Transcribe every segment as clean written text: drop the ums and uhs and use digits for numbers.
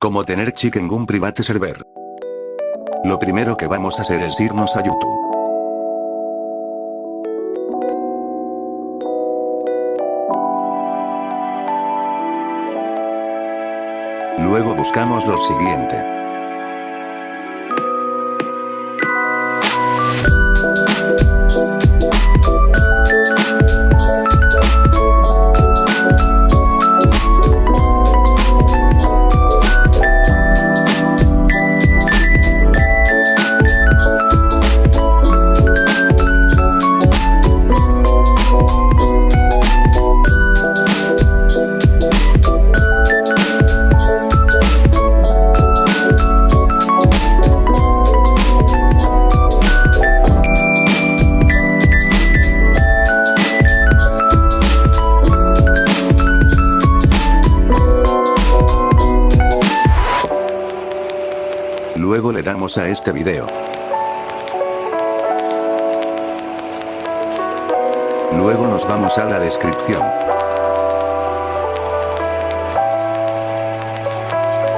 Como tener Chicken Private Server. Lo primero que vamos a hacer es irnos a YouTube. Luego buscamos lo siguiente. Luego le damos a este video. Luego nos vamos a la descripción.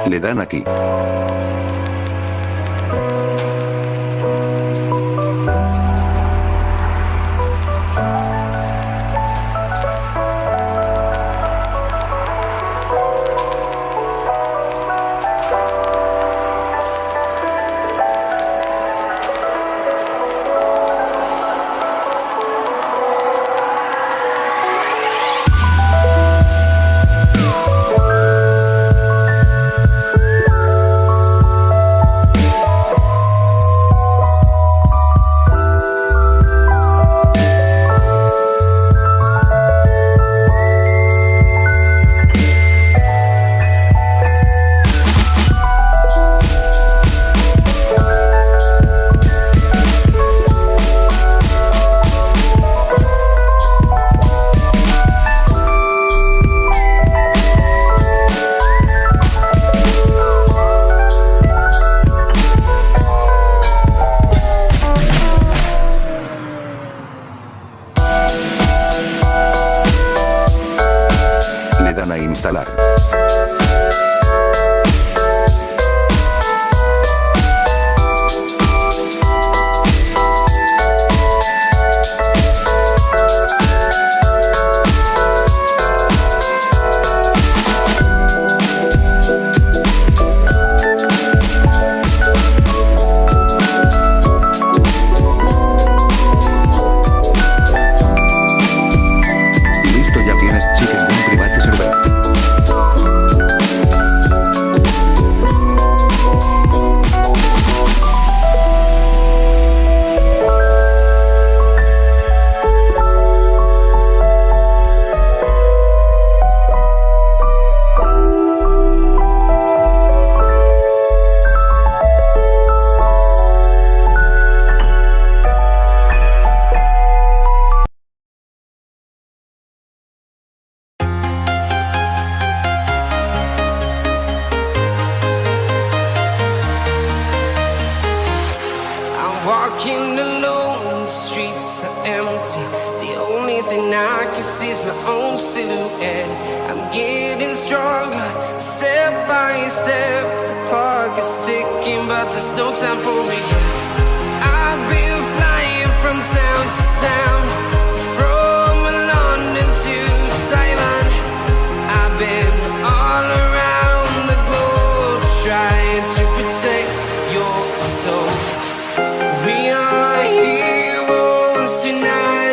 Le dan aquí. Le dan a instalar. Walking alone, the streets are empty. The only thing I can see is my own silhouette. I'm getting stronger, step by step. The clock is ticking, but there's no time for regrets. I've been flying from town to town, from London to Taiwan. I've been all around the globe, trying to protect your soul. We are heroes tonight.